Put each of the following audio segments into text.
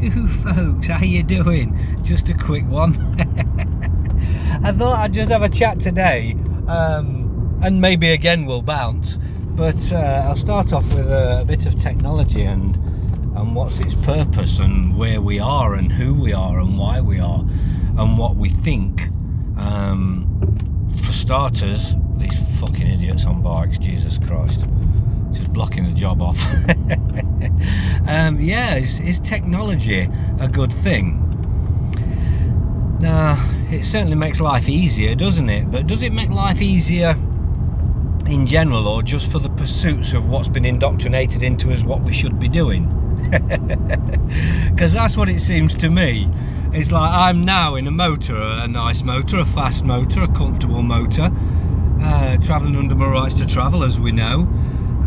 you folks, how you doing? Just a quick one. I thought I'd just have a chat today, and maybe again we'll bounce, but I'll start off with a bit of technology and what's its purpose and where we are and who we are and why we are and what we think. For starters, these fucking idiots on bikes, Jesus Christ, just blocking the job off. Is technology a good thing? Now, it certainly makes life easier, doesn't it? But does it make life easier in general, or just for the pursuits of what's been indoctrinated into us what we should be doing? Because that's what it seems to me. It's like I'm now in a motor, a nice motor, a fast motor, a comfortable motor, travelling under my rights to travel, as we know.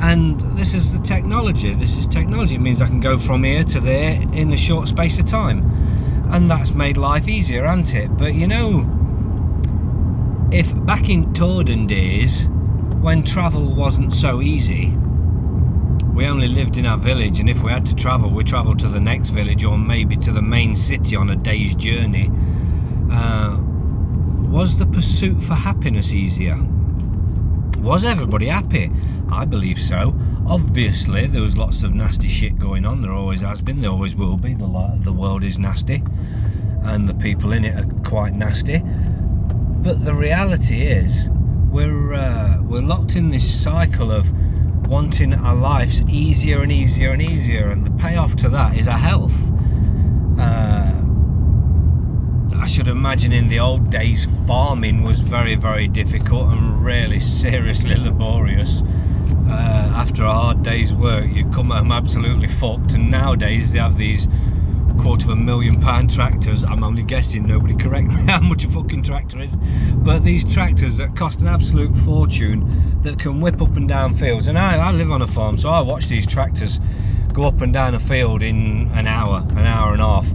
And this is the technology. This is technology. It means I can go from here to there in a short space of time. And that's made life easier, hasn't it? But you know, if back in Torden days, when travel wasn't so easy, we only lived in our village, and if we had to travel, we travelled to the next village or maybe to the main city on a day's journey. Was the pursuit for happiness easier? Was everybody happy? I believe so. Obviously, there was lots of nasty shit going on. There always has been. There always will be. The world is nasty, and the people in it are quite nasty. But the reality is, we're locked in this cycle of wanting our lives easier and easier and easier, and the payoff to that is our health. I should imagine in the old days farming was very, very difficult and really seriously laborious. After a hard day's work, you come home absolutely fucked, and nowadays they have these £250,000 tractors. I'm only guessing, nobody correct me how much a fucking tractor is, but these tractors that cost an absolute fortune that can whip up and down fields. And I live on a farm, so I watch these tractors go up and down a field in an hour and a half,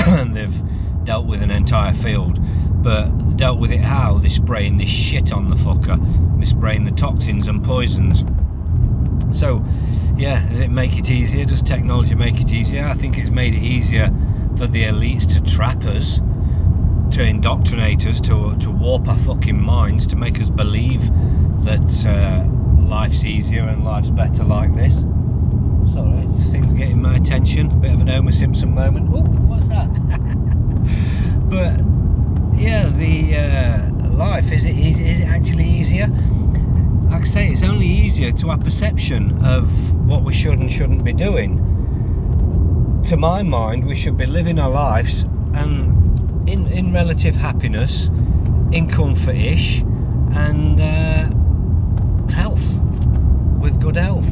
and they've dealt with an entire field. But dealt with it how? They're spraying this shit on the fucker. They're spraying the toxins and poisons. So yeah, does it make it easier? Does technology make it easier? I think it's made it easier for the elites to trap us, to indoctrinate us, to warp our fucking minds, to make us believe that life's easier and life's better like this. Sorry, things getting my attention. Bit of an Homer Simpson moment. Oh, what's that? But yeah, the life, is it actually easier? Like I say, it's only easier to our perception of what we should and shouldn't be doing. To my mind, we should be living our lives and in relative happiness, in comfort-ish, and health, with good health.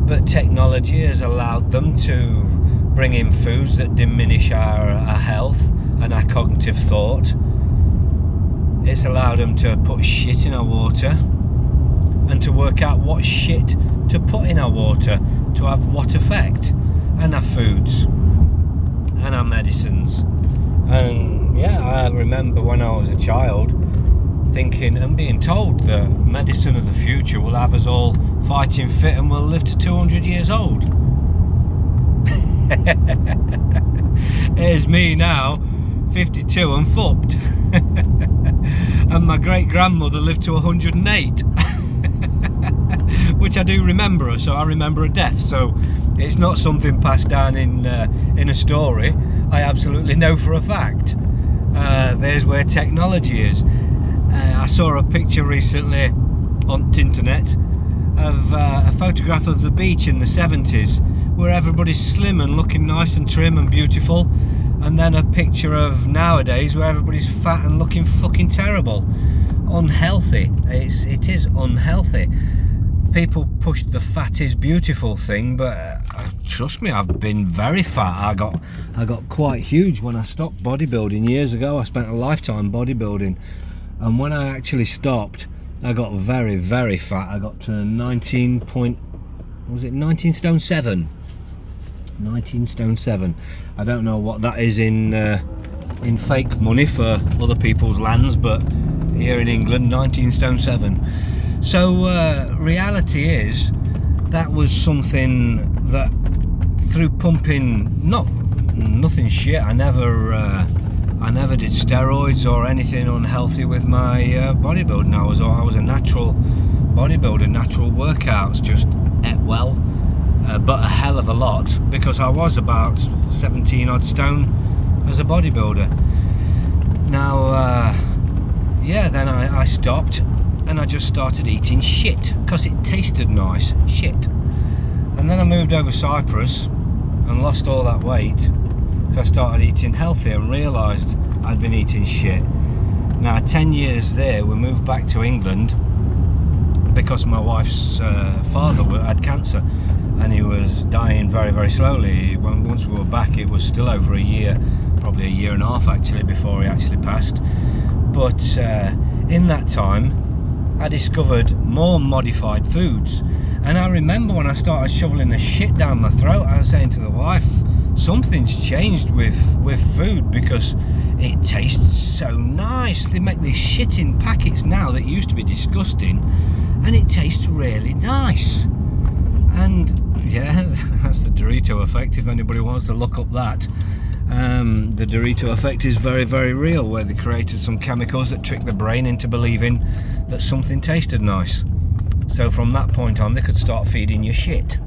But technology has allowed them to bring in foods that diminish our health and our cognitive thought. It's allowed them to put shit in our water, and to work out what shit to put in our water to have what effect, and our foods and our medicines. And yeah, I remember when I was a child thinking and being told that medicine of the future will have us all fighting fit and we'll live to 200 years old. Here's me now, 52 and fucked. And my great grandmother lived to 108. Which I do remember her, so I remember her death, so it's not something passed down in a story. I absolutely know for a fact. There's where technology is. I saw a picture recently on the internet of a photograph of the beach in the 70s where everybody's slim and looking nice and trim and beautiful, and then a picture of nowadays where everybody's fat and looking fucking terrible. Unhealthy. It is unhealthy. People push the fat is beautiful thing, but trust me, I've been very fat. I got quite huge when I stopped bodybuilding years ago. I spent a lifetime bodybuilding, and when I actually stopped, I got very, very fat. I got to 19 stone 7. 19 stone 7. I don't know what that is in fake money for other people's lands, but here in England, 19 stone 7. So reality is that was something that through pumping, not nothing shit. I never did steroids or anything unhealthy with my bodybuilding. I was a natural bodybuilder, natural workouts, just ate well, but a hell of a lot, because I was about 17 odd stone as a bodybuilder. Now, yeah, then I stopped and I just started eating shit because it tasted nice, shit. And then I moved over Cyprus and lost all that weight because I started eating healthy and realised I'd been eating shit. Now, 10 years there, we moved back to England because my wife's father had cancer and he was dying very, very slowly. Once we were back, it was still over a year, probably a year and a half actually, before he actually passed. But in that time, I discovered more modified foods. And I remember when I started shoveling the shit down my throat, I was saying to the wife, something's changed with food, because it tastes so nice. They make these shit in packets now that used to be disgusting, and it tastes really nice. And yeah, that's the Dorito Effect, if anybody wants to look up that. The Dorito Effect is very, very real, where they created some chemicals that trick the brain into believing that something tasted nice. So from that point on, they could start feeding you shit.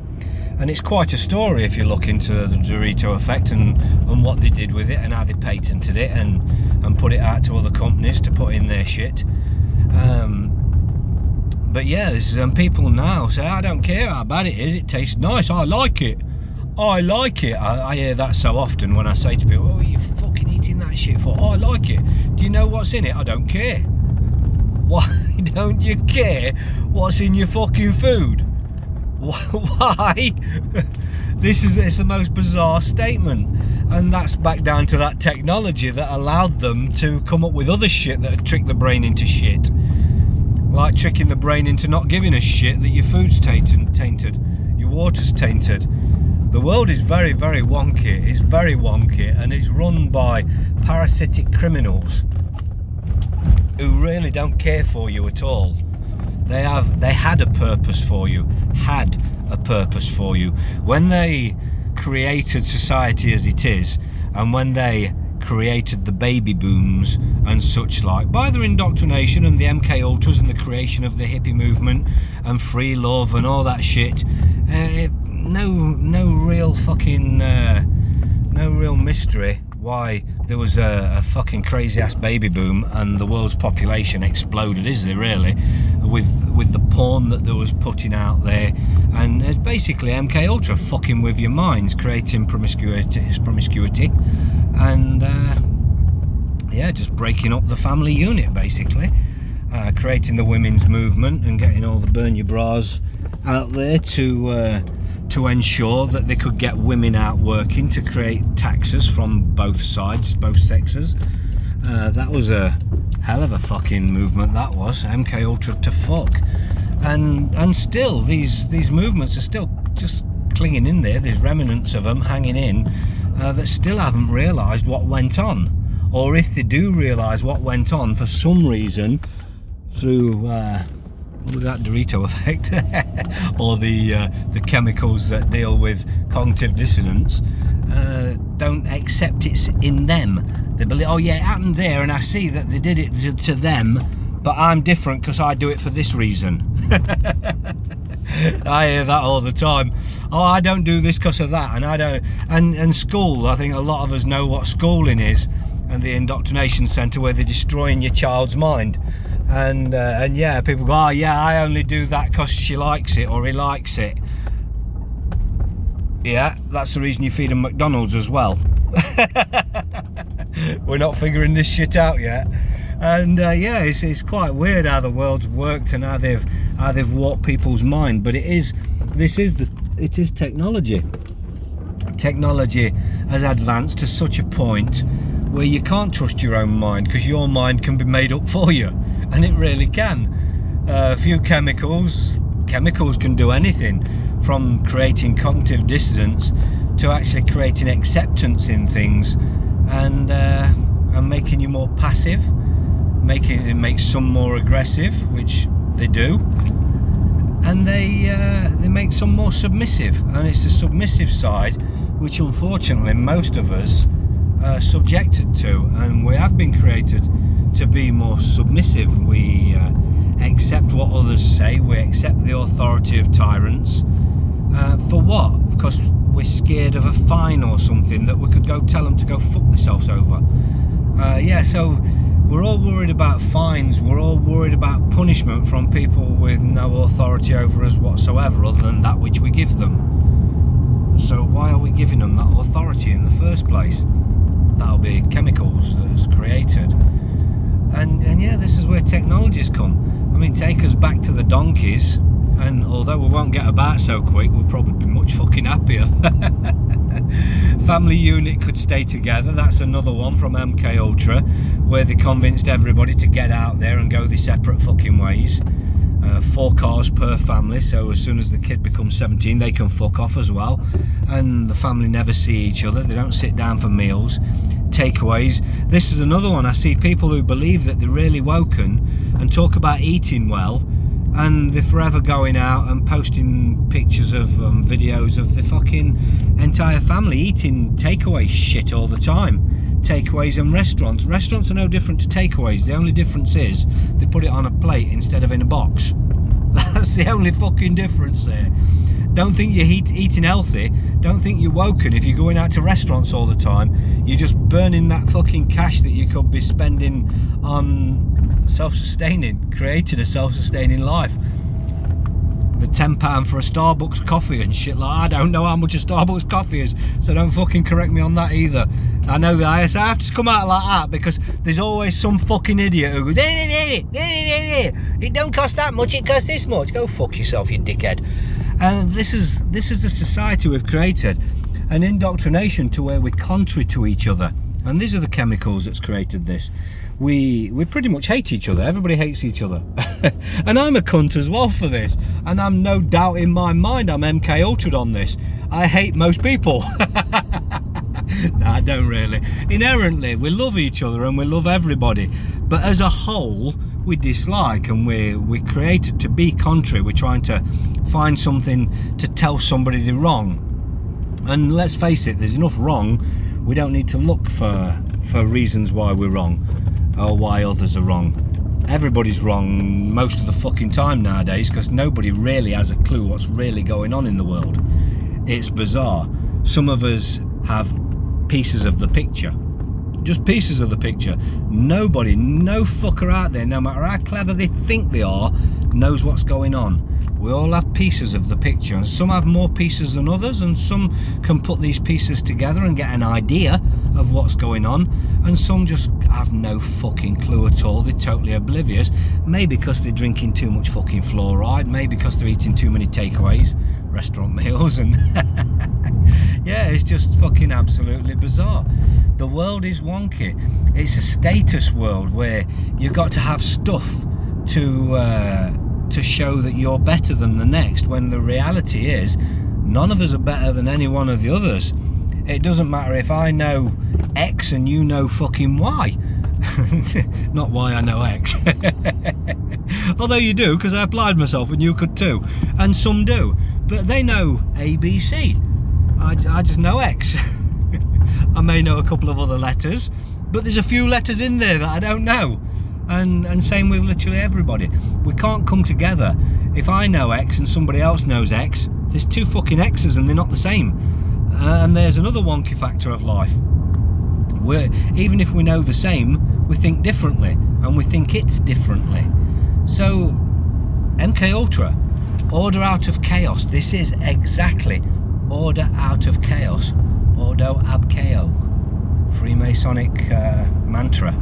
And it's quite a story if you look into the Dorito Effect and what they did with it, and how they patented it and put it out to other companies to put in their shit. But yeah, there's people now say, I don't care how bad it is, it tastes nice, I like it. I like it. I hear that so often when I say to people, oh, are you fucking eating that shit for? Oh, I like it. Do you know what's in it? I don't care. Why don't you care what's in your fucking food? Why? It's the most bizarre statement. And that's back down to that technology that allowed them to come up with other shit that would trick the brain into shit. Like tricking the brain into not giving a shit that your food's tainted, your water's tainted. The world is very, very wonky. It's very wonky, and it's run by parasitic criminals who really don't care for you at all. They had a purpose for you. When they created society as it is, and when they created the baby booms and such like, by their indoctrination and the MK Ultras and the creation of the hippie movement and free love and all that shit, no real mystery why there was a fucking crazy ass baby boom and the world's population exploded, is there really? With the porn that there was putting out there, and it's basically MK Ultra fucking with your minds, creating promiscuity, and yeah, just breaking up the family unit basically, creating the women's movement and getting all the burn your bras out there to ensure that they could get women out working, to create taxes from both sides, both sexes. That was a hell of a fucking movement, that was. MK Ultra to fuck. And still, these movements are still just clinging in there. There's remnants of them hanging in that still haven't realised what went on. Or if they do realise what went on, for some reason, through that Dorito Effect or the chemicals that deal with cognitive dissonance, don't accept it's in them. They believe, oh yeah, it happened there, and I see that they did it to them, but I'm different because I do it for this reason. I hear that all the time. Oh, I don't do this because of that, and I don't. And school, I think a lot of us know what schooling is, and the indoctrination centre where they're destroying your child's mind. And yeah, people go, oh yeah, I only do that because she likes it or he likes it. Yeah, that's the reason you feed them McDonald's as well. We're not figuring this shit out yet. And yeah, it's quite weird how the world's worked and how they've warped people's mind. But it is technology. Technology has advanced to such a point where you can't trust your own mind, because your mind can be made up for you. And it really can. A few chemicals can do anything, from creating cognitive dissonance to actually creating acceptance in things, and making you more passive, it makes some more aggressive, which they do, and they make some more submissive, and it's the submissive side which unfortunately most of us are subjected to, and we have been created to be more submissive. We accept what others say, we accept the authority of tyrants. For what? Because we're scared of a fine or something that we could go tell them to go fuck themselves over. Yeah, so we're all worried about fines, we're all worried about punishment from people with no authority over us whatsoever other than that which we give them. So why are we giving them that authority in the first place? That'll be chemicals that's created. And yeah, this is where technologies come. I mean, take us back to the donkeys, and although we won't get about so quick, we'll probably be much fucking happier. Family unit could stay together. That's another one from MK Ultra, where they convinced everybody to get out there and go their separate fucking ways. 4 cars per family, so as soon as the kid becomes 17 they can fuck off as well, and the family never see each other, they don't sit down for meals. Takeaways. This is another one. I see people who believe that they're really woken and talk about eating well, and they're forever going out and posting pictures of videos of the fucking entire family eating takeaway shit all the time. Takeaways and restaurants. Restaurants are no different to takeaways. The only difference is they put it on a plate instead of in a box. That's the only fucking difference there. Don't think you're eating healthy. Don't think you're woken if you're going out to restaurants all the time. You're just burning that fucking cash that you could be spending on self-sustaining, creating a self-sustaining life. The £10 for a Starbucks coffee and shit like that. I don't know how much a Starbucks coffee is, so don't fucking correct me on that either. I know the ISA have to come out like that because there's always some fucking idiot who goes, it don't cost that much, it costs this much. Go fuck yourself, you dickhead. And this is the society we've created, an indoctrination to where we're contrary to each other. And these are the chemicals that's created this. We pretty much hate each other. Everybody hates each other. And I'm a cunt as well for this. And I'm no doubt in my mind I'm MK Ultra'd on this. I hate most people. No, I don't really. Inherently, we love each other and we love everybody. But as a whole, we dislike, and we're created to be contrary. We're trying to find something to tell somebody they're wrong. And let's face it, there's enough wrong. We don't need to look for reasons why we're wrong or why others are wrong. Everybody's wrong most of the fucking time nowadays because nobody really has a clue what's really going on in the world. It's bizarre. Some of us have pieces of the picture. Just pieces of the picture. Nobody, no fucker out there, no matter how clever they think they are, knows what's going on. We all have pieces of the picture, and some have more pieces than others, and some can put these pieces together and get an idea of what's going on, and some just have no fucking clue at all. They're totally oblivious, maybe because they're drinking too much fucking fluoride, maybe because they're eating too many takeaways, restaurant meals, and yeah, it's just fucking absolutely bizarre. The world is wonky. It's a status world where you've got to have stuff to show that you're better than the next, when the reality is none of us are better than any one of the others. It doesn't matter if I know X and you know fucking Y. Not why I know X. Although you do, because I applied myself and you could too, and some do, but they know ABC. I just know X. I may know a couple of other letters, but there's a few letters in there that I don't know. And same with literally everybody. We can't come together. If I know X and somebody else knows X, there's two fucking X's and they're not the same. And there's another wonky factor of life. Even if we know the same, we think differently, and we think it's differently. So MK Ultra, order out of chaos. This is exactly order out of chaos. Ordo ab chaos, Freemasonic mantra.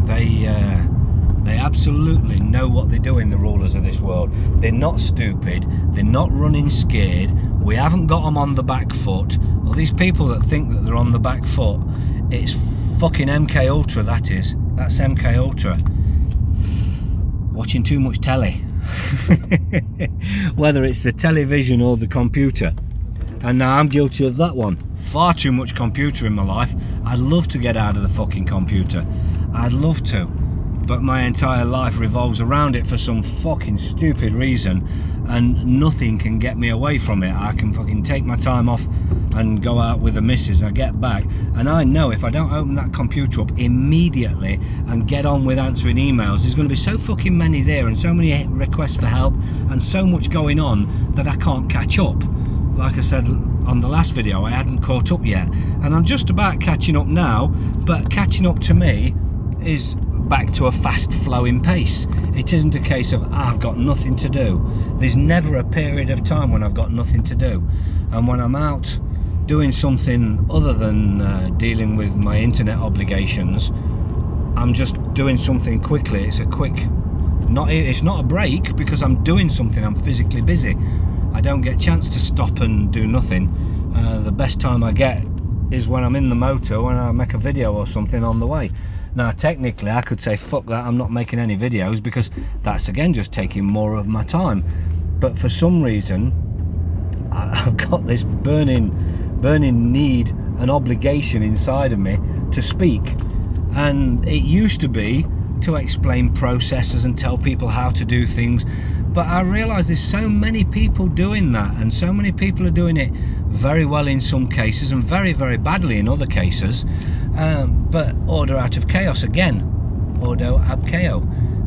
They absolutely know what they're doing, the rulers of this world. They're not stupid, they're not running scared, we haven't got them on the back foot. All these people that think that they're on the back foot, it's fucking MK Ultra, that is. That's MK Ultra. Watching too much telly. Whether it's the television or the computer. And now I'm guilty of that one. Far too much computer in my life. I'd love to get out of the fucking computer. I'd love to, but my entire life revolves around it for some fucking stupid reason, and nothing can get me away from it. I can fucking take my time off and go out with the missus. I get back and I know if I don't open that computer up immediately and get on with answering emails, there's going to be so fucking many there and so many requests for help and so much going on that I can't catch up. Like I said on the last video, I hadn't caught up yet, and I'm just about catching up now, but catching up to me is back to a fast flowing pace. It isn't a case of I've got nothing to do. There's never a period of time when I've got nothing to do, and when I'm out doing something other than dealing with my internet obligations, I'm just doing something quickly. It's a quick, it's not a break because I'm doing something, I'm physically busy. I don't get a chance to stop and do nothing. The best time I get is when I'm in the motor, when I make a video or something on the way. Now technically I could say fuck that, I'm not making any videos, because that's again just taking more of my time. But for some reason I've got this burning need and obligation inside of me to speak, and it used to be to explain processes and tell people how to do things, but I realise there's so many people doing that, and so many people are doing it very well in some cases and very, very badly in other cases. But order out of chaos again, ordo ab chaos.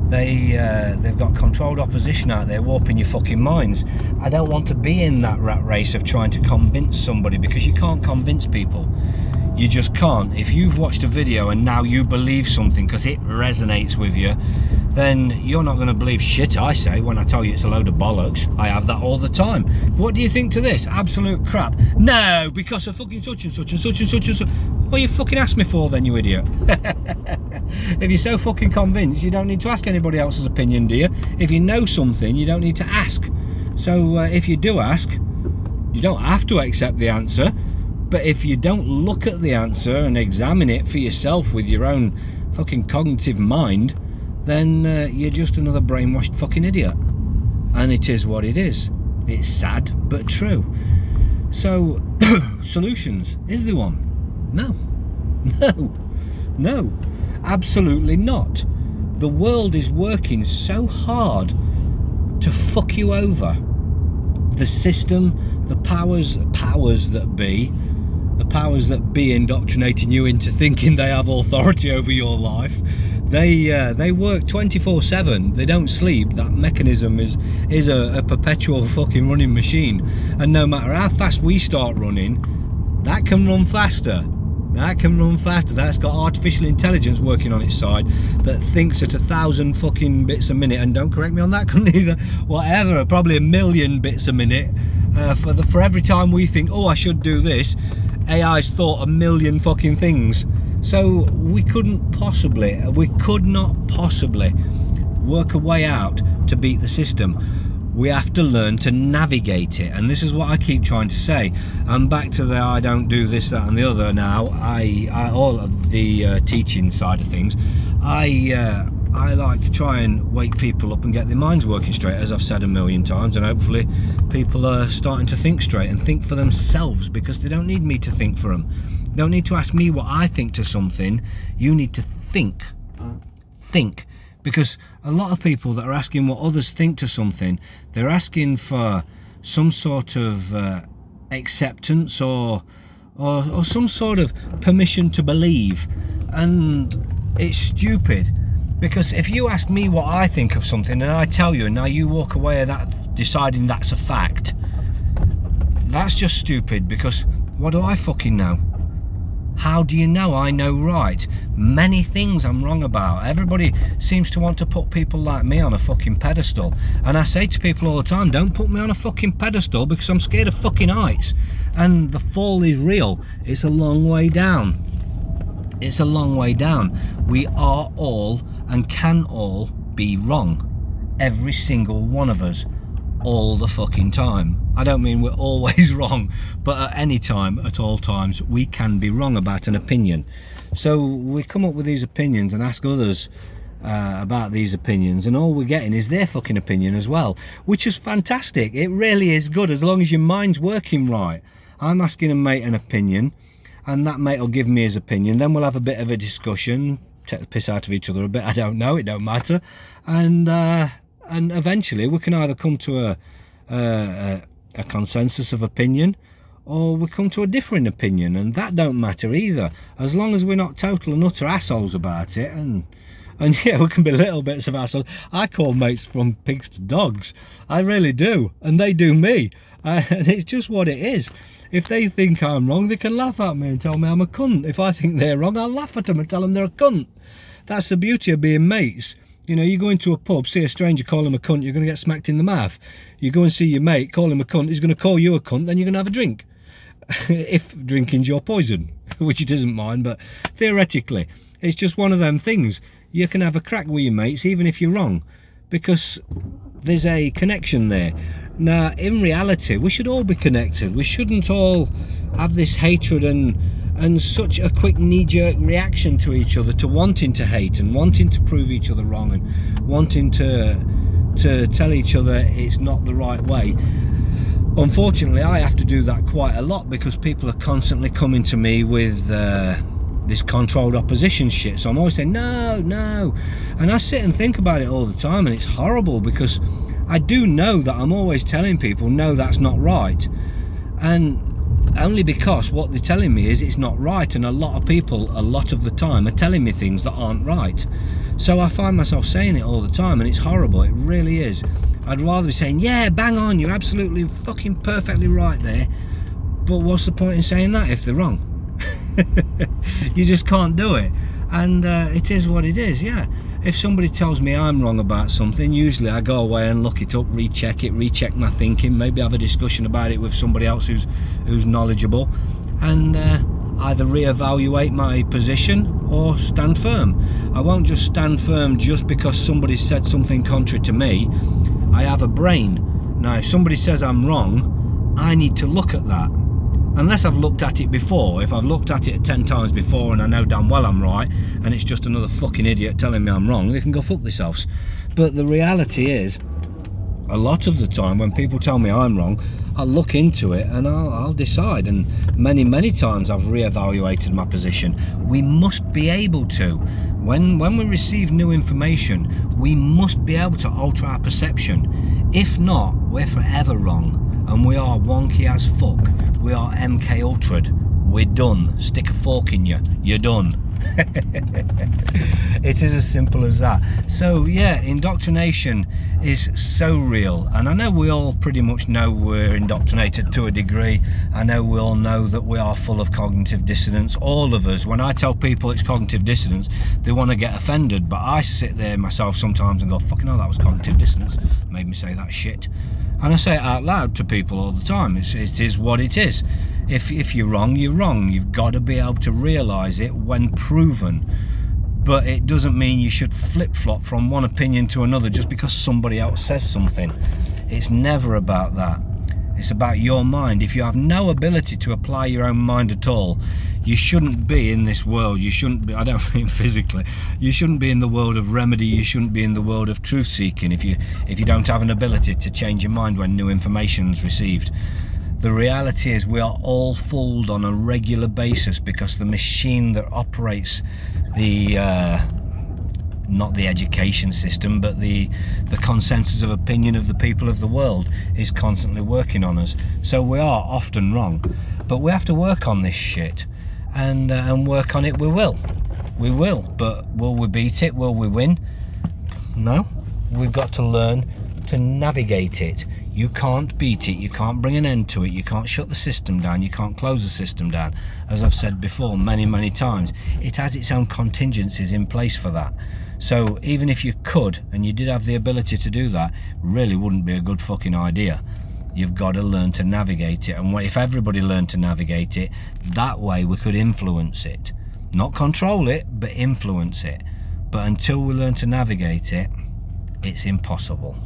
They've got controlled opposition out there warping your fucking minds. I don't want to be in that rat race of trying to convince somebody, because you can't convince people. You just can't. If you've watched a video and now you believe something because it resonates with you, then you're not going to believe shit I say when I tell you it's a load of bollocks. I have that all the time. What do you think to this? Absolute crap. No, because of fucking such and such and such and such and such. What you fucking asked me for then, you idiot? If you're so fucking convinced, you don't need to ask anybody else's opinion, do you? If you know something, you don't need to ask. So if you do ask, you don't have to accept the answer. But if you don't look at the answer and examine it for yourself with your own fucking cognitive mind, then you're just another brainwashed fucking idiot. And it is what it is. It's sad but true. So solutions, is there one? No, absolutely not. The world is working so hard to fuck you over. The system, the powers that be, the powers that be indoctrinating you into thinking they have authority over your life. They work 24/7. They don't sleep. That mechanism is a perpetual fucking running machine, and no matter how fast we start running, that can run faster. That's got artificial intelligence working on its side that thinks at 1,000 fucking bits a minute, and don't correct me on that, couldn't either, whatever, probably 1,000,000 bits a minute. For every time we think, oh, I should do this, AI's thought 1,000,000 fucking things. So we could not possibly work a way out to beat the system. We have to learn to navigate it, and this is what I keep trying to say. I'm back to the I don't do this, that and the other now. I all of the teaching side of things, I like to try and wake people up and get their minds working straight, as I've said 1,000,000 times, and hopefully people are starting to think straight and think for themselves, because they don't need me to think for them. You don't need to ask me what I think to something. You need to think. Because a lot of people that are asking what others think to something, they're asking for some sort of acceptance or some sort of permission to believe, and it's stupid. Because if you ask me what I think of something and I tell you, and now you walk away that deciding that's a fact, that's just stupid. Because what do I fucking know? How do you know I know right? Many things I'm wrong about. Everybody seems to want to put people like me on a fucking pedestal. And I say to people all the time, don't put me on a fucking pedestal, because I'm scared of fucking heights. And the fall is real. It's a long way down. It's a long way down. We are all and can all be wrong. Every single one of us. All the fucking time. I don't mean we're always wrong, but at any time, at all times, we can be wrong about an opinion. So we come up with these opinions and ask others about these opinions, and all we're getting is their fucking opinion as well, which is fantastic. It really is good, as long as your mind's working right. I'm asking a mate an opinion, and that mate will give me his opinion. Then we'll have a bit of a discussion, take the piss out of each other a bit. I don't know, it don't matter. And eventually we can either come to a consensus of opinion, or we come to a differing opinion, and that don't matter either, as long as we're not total and utter assholes about it. And yeah, we can be little bits of assholes. I call mates from pigs to dogs, I really do, and they do me, and it's just what it is. If they think I'm wrong, they can laugh at me and tell me I'm a cunt. If I think they're wrong, I'll laugh at them and tell them they're a cunt. That's the beauty of being mates. You know, you go into a pub, see a stranger, call him a cunt, you're going to get smacked in the mouth. You go and see your mate, call him a cunt, he's going to call you a cunt, then you're going to have a drink. If drinking's your poison, which it isn't mine, but theoretically, it's just one of them things. You can have a crack with your mates, even if you're wrong, because there's a connection there. Now, in reality, we should all be connected. We shouldn't all have this hatred and such a quick knee-jerk reaction to each other, to wanting to hate and wanting to prove each other wrong and wanting to tell each other it's not the right way. Unfortunately, I have to do that quite a lot because people are constantly coming to me with this controlled opposition shit. So I'm always saying, no, no. And I sit and think about it all the time, and it's horrible because I do know that I'm always telling people, no, that's not right. And only because what they're telling me is it's not right, and a lot of people a lot of the time are telling me things that aren't right. So I find myself saying it all the time, and it's horrible. It really is. I'd rather be saying, yeah, bang on, you're absolutely fucking perfectly right there, but what's the point in saying that if they're wrong? You just can't do it. And it is what it is. Yeah, if somebody tells me I'm wrong about something, usually I go away and look it up, recheck it, recheck my thinking, maybe have a discussion about it with somebody else who's knowledgeable, and either reevaluate my position or stand firm. I won't just stand firm just because somebody said something contrary to me. I have a brain. Now, if somebody says I'm wrong, I need to look at that. Unless I've looked at it before. If I've looked at it 10 times before and I know damn well I'm right, and it's just another fucking idiot telling me I'm wrong, they can go fuck themselves. But the reality is, a lot of the time when people tell me I'm wrong, I'll look into it and I'll decide. And many times I've reevaluated my position. We must be able to. When we receive new information, we must be able to alter our perception. If not, we're forever wrong. And we are wonky as fuck. We are MK Ultra'd. We're done. Stick a fork in you. You're done. It is as simple as that. So yeah, indoctrination is so real, and I know we all pretty much know we're indoctrinated to a degree. I know we all know that we are full of cognitive dissonance, all of us. When I tell people it's cognitive dissonance, they want to get offended, but I sit there myself sometimes and go, fucking hell, that was cognitive dissonance, made me say that shit. And I say it out loud to people all the time. It is what it is. If you're wrong, you're wrong. You've got to be able to realise it when proven. But it doesn't mean you should flip-flop from one opinion to another just because somebody else says something. It's never about that. It's about your mind. If you have no ability to apply your own mind at all, you shouldn't be in this world. You shouldn't be, I don't mean physically, you shouldn't be in the world of remedy. You shouldn't be in the world of truth seeking if you don't have an ability to change your mind when new information is received. The reality is we are all fooled on a regular basis because the machine that operates the not the education system, but the consensus of opinion of the people of the world is constantly working on us. So we are often wrong, but we have to work on this shit, and work on it. We will, but will we beat it? Will we win? No. We've got to learn to navigate it. You can't beat it, you can't bring an end to it, you can't shut the system down, you can't close the system down. As I've said before many times, it has its own contingencies in place for that. So even if you could, and you did have the ability to do that, really wouldn't be a good fucking idea. You've got to learn to navigate it, and if everybody learned to navigate it, that way we could influence it. Not control it, but influence it. But until we learn to navigate it, it's impossible.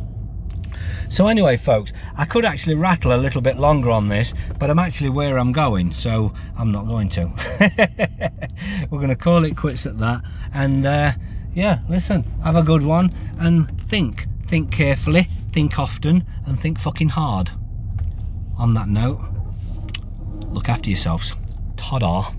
So anyway, folks, I could actually rattle a little bit longer on this, but I'm actually where I'm going, so I'm not going to. We're going to call it quits at that. And yeah, listen, have a good one, and think carefully, think often, and think fucking hard. On that note, look after yourselves. Ta-da.